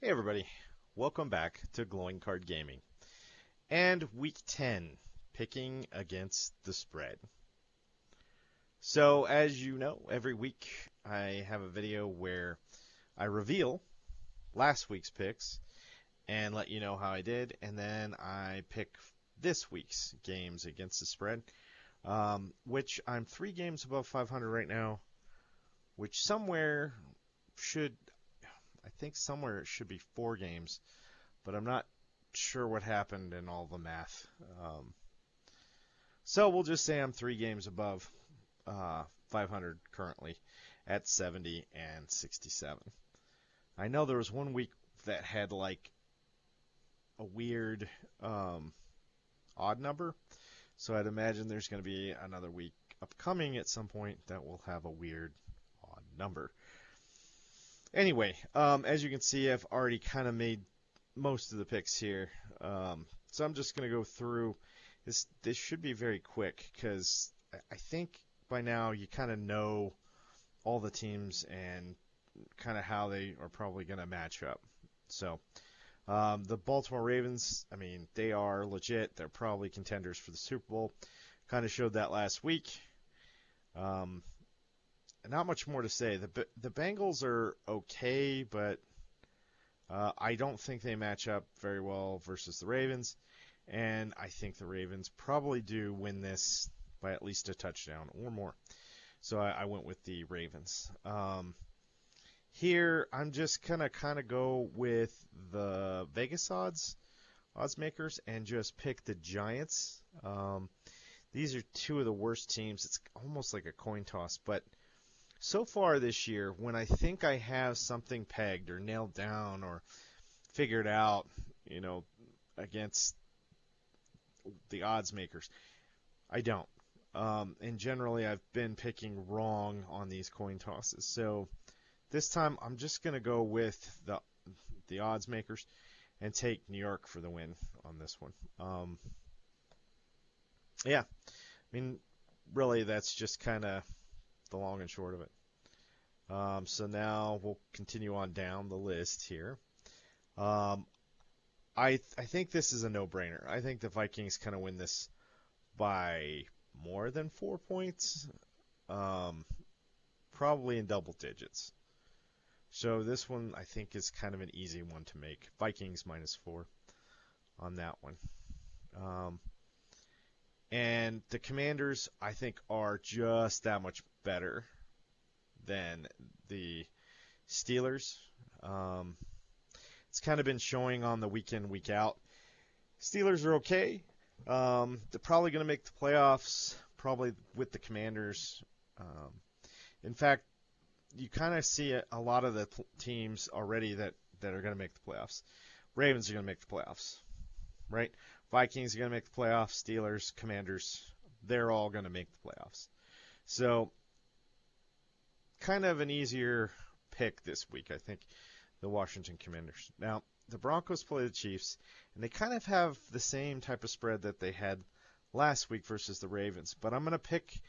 Hey everybody, welcome back to Glowing Card Gaming. And week 10, picking against the spread. So, as you know, every week I have a video where I reveal last week's picks and let you know how I did, and then I pick this week's games against the spread, which I'm 3 games above 500 right now, which should, I think somewhere it should be 4 games, but I'm not sure what happened in all the math. Um, so we'll just say I'm 3 games above 500 currently at 70 and 67. I know there was one week that had like a weird odd number, so I'd imagine there's going to be another week upcoming at some point that will have a weird odd number. Anyway, as you can see, I've already kind of made most of the picks here. So I'm just going to go through. This should be very quick because I think by now you kind of know all the teams and kind of how they are probably going to match up. So the Baltimore Ravens, I mean, they are legit. They're probably contenders for the Super Bowl. Kind of showed that last week. Um, Not much more to say. The Bengals are okay, but I don't think they match up very well versus the Ravens, and I think the Ravens probably do win this by at least a touchdown or more. So I went with the Ravens. Here, I'm just gonna kind of go with the Vegas odds makers, and just pick the Giants. These are two of the worst teams. It's almost like a coin toss, but so far this year, when I think I have something pegged or nailed down or figured out, you know, against the odds makers, I don't. And generally, I've been picking wrong on these coin tosses. So this time, I'm just going to go with the odds makers and take New York for the win on this one. Yeah, I mean, really, that's just kind of the long and short of it. So now we'll continue on down the list here. Um, I think this is a no-brainer. I think the Vikings kind of win this by more than 4 points, um, probably in double digits. So this one I think is kind of an easy one to make. Vikings -4 on that one. Um, and the Commanders I think are just that much better than the Steelers. Um, it's kind of been showing on the week in, week out. Steelers are okay. They're probably going to make the playoffs, probably with the Commanders. Um, in fact, you kind of see a lot of the teams already that are going to make the playoffs. Ravens are going to make the playoffs, right? Vikings are going to make the playoffs. Steelers, Commanders, they're all going to make the playoffs. So, kind of an easier pick this week, I think, the Washington Commanders. Now, the Broncos play the Chiefs, and they kind of have the same type of spread that they had last week versus the Ravens. But I'm going to pick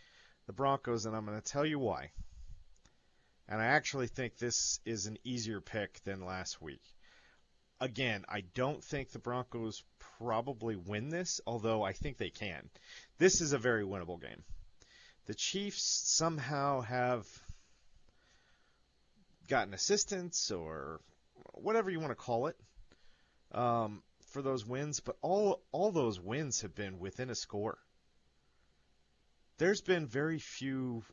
the Broncos, and I'm going to tell you why. And I actually think this is an easier pick than last week. Again, I don't think the Broncos probably win this, although I think they can. This is a very winnable game. The Chiefs somehow have gotten assistance or whatever you want to call it for those wins, but all those wins have been within a score. There's been very few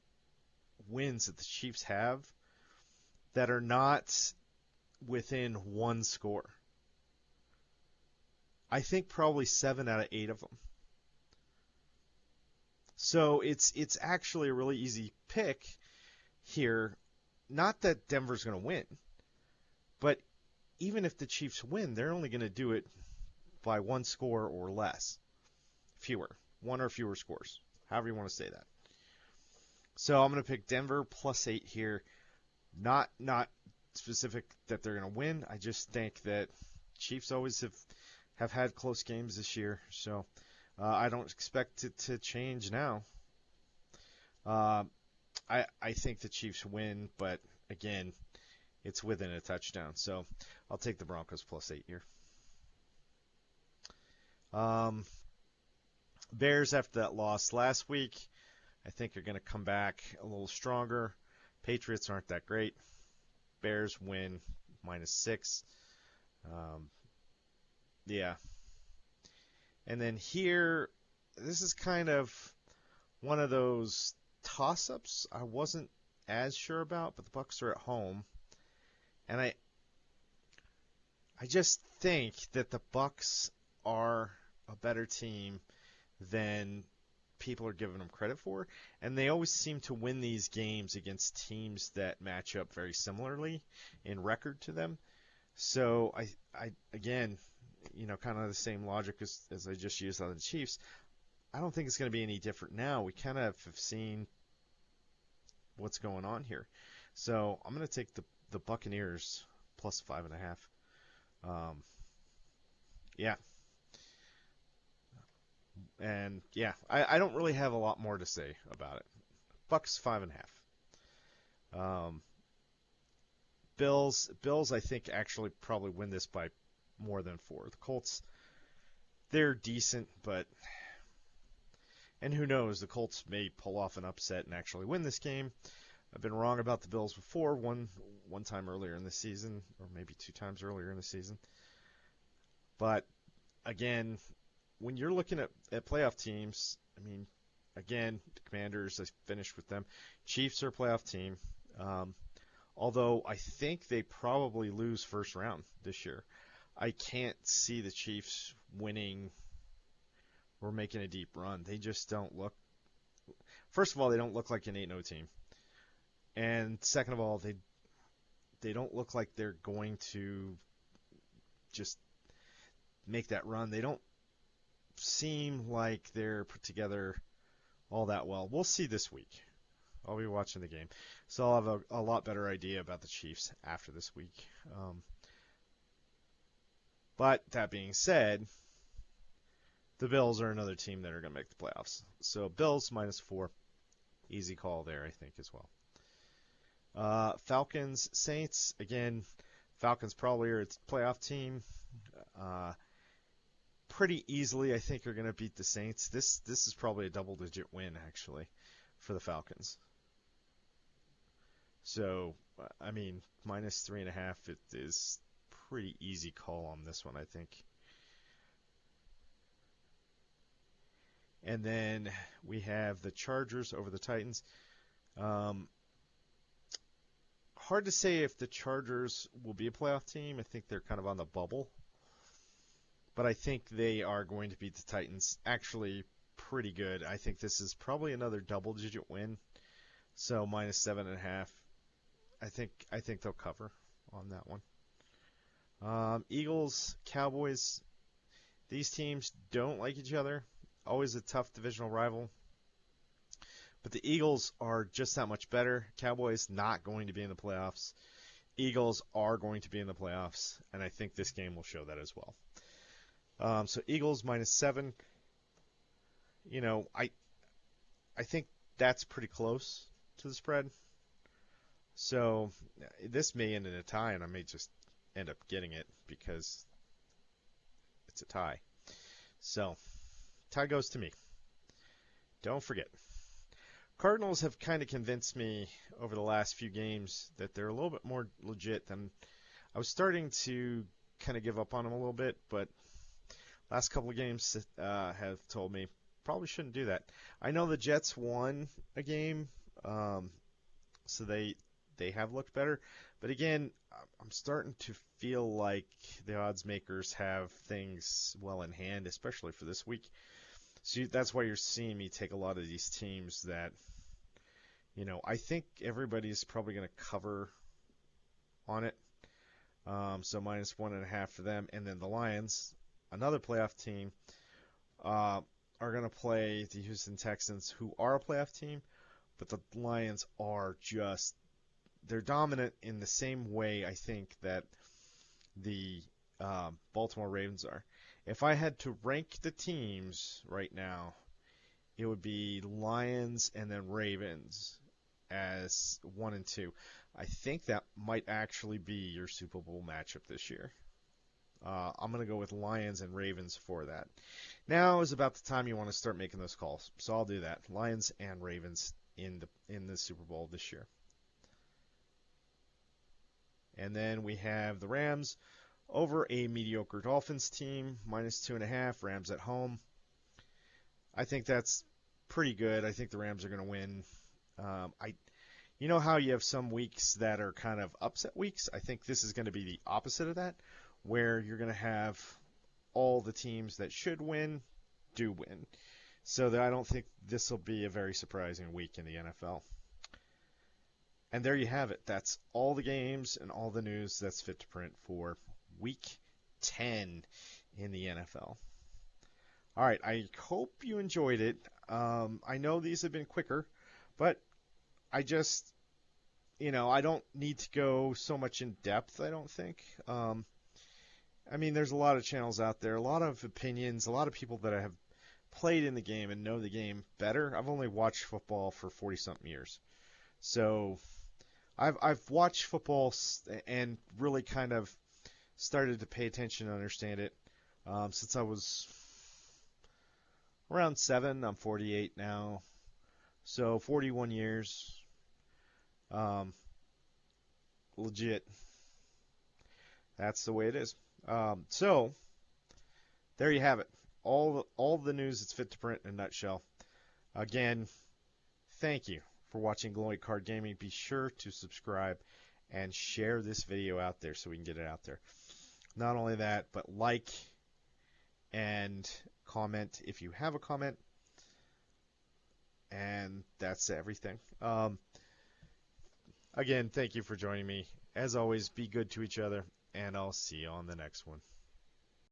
wins that the Chiefs have that are not within one score. I think probably 7 out of 8 of them. So it's actually a really easy pick here. Not that Denver's going to win, but even if the Chiefs win, they're only going to do it by one score or less. Fewer. One or fewer scores. However you want to say that. So I'm going to pick Denver +8 here. Not specific that they're going to win. I just think that Chiefs always have had close games this year. So I don't expect it to change now. I think the Chiefs win, but again, it's within a touchdown. So I'll take the Broncos +8 here. Um, Bears, after that loss last week, I think are going to come back a little stronger. Patriots aren't that great. Bears win -6. Um, yeah. And then here, this is kind of one of those toss-ups I wasn't as sure about, but the Bucks are at home, and I just think that the Bucks are a better team than people are giving them credit for, and they always seem to win these games against teams that match up very similarly in record to them. So I again, kind of the same logic as I just used on the Chiefs. I don't think it's going to be any different now. We kind of have seen what's going on here. So I'm going to take the Buccaneers +5.5. Yeah, and yeah, I don't really have a lot more to say about it. Bucks 5.5. Um, Bills, I think actually probably win this by more than 4. The Colts, they're decent, and who knows, the Colts may pull off an upset and actually win this game. I've been wrong about the Bills before, one time earlier in the season, or maybe 2 times earlier in the season. But again, when you're looking at playoff teams, I mean, again, the Commanders, I finished with them. Chiefs are a playoff team. Although I think they probably lose first round this year. I can't see the Chiefs winning or making a deep run. They just don't look. First of all, they don't look like an 8-0 team, and second of all, they don't look like they're going to just make that run. They don't seem like they're put together all that well. We'll see this week. I'll be watching the game, so I'll have a lot better idea about the Chiefs after this week. But that being said, the Bills are another team that are going to make the playoffs. So Bills -4, easy call there, I think, as well. Falcons, Saints, again, Falcons probably are its playoff team. Pretty easily, I think, are going to beat the Saints. This is probably a double-digit win, actually, for the Falcons. So, I mean, -3.5, it is pretty easy call on this one, I think. And then we have the Chargers over the Titans. Hard to say if the Chargers will be a playoff team. I think they're kind of on the bubble. But I think they are going to beat the Titans actually pretty good. I think this is probably another double-digit win. So -7.5. I think they'll cover on that one. Eagles, Cowboys. These teams don't like each other. Always a tough divisional rival. But the Eagles are just that much better. Cowboys not going to be in the playoffs. Eagles are going to be in the playoffs, and I think this game will show that as well. So Eagles -7. I think that's pretty close to the spread. So this may end in a tie, and I may just end up getting it because it's a tie. So tie goes to me. Don't forget. Cardinals have kind of convinced me over the last few games that they're a little bit more legit than I was starting to kind of give up on them a little bit, but last couple of games have told me probably shouldn't do that. I know the Jets won a game, so they have looked better, but again, I'm starting to feel like the odds makers have things well in hand, especially for this week. So that's why you're seeing me take a lot of these teams that, I think everybody's probably going to cover on it. So -1.5 for them. And then the Lions, another playoff team, are going to play the Houston Texans, who are a playoff team, but the Lions are they're dominant in the same way, I think, that the Baltimore Ravens are. If I had to rank the teams right now, it would be Lions and then Ravens as 1 and 2. I think that might actually be your Super Bowl matchup this year. I'm going to go with Lions and Ravens for that. Now is about the time you want to start making those calls, so I'll do that. Lions and Ravens in the Super Bowl this year. And then we have the Rams over a mediocre Dolphins team, -2.5. Rams at home. I think that's pretty good. I think the Rams are going to win. I, you know how you have some weeks that are kind of upset weeks. I think this is going to be the opposite of that, where you're going to have all the teams that should win do win. So that I don't think this will be a very surprising week in the NFL. And there you have it. That's all the games and all the news that's fit to print for week 10 in the NFL. All right, I hope you enjoyed it. I know these have been quicker, but I just, I don't need to go so much in depth, I don't think. I mean, there's a lot of channels out there, a lot of opinions, a lot of people that have played in the game and know the game better. I've only watched football for 40-something years. So I've watched football and really kind of started to pay attention and understand it since I was around 7. I'm 48 now. So 41 years. Um, Legit. That's the way it is. So there you have it. All the news that's fit to print in a nutshell. Again, thank you for watching Glowing Card Gaming. Be sure to subscribe and share this video out there so we can get it out there. Not only that, but like and comment if you have a comment. And that's everything. Again, thank you for joining me. As always, be good to each other, and I'll see you on the next one.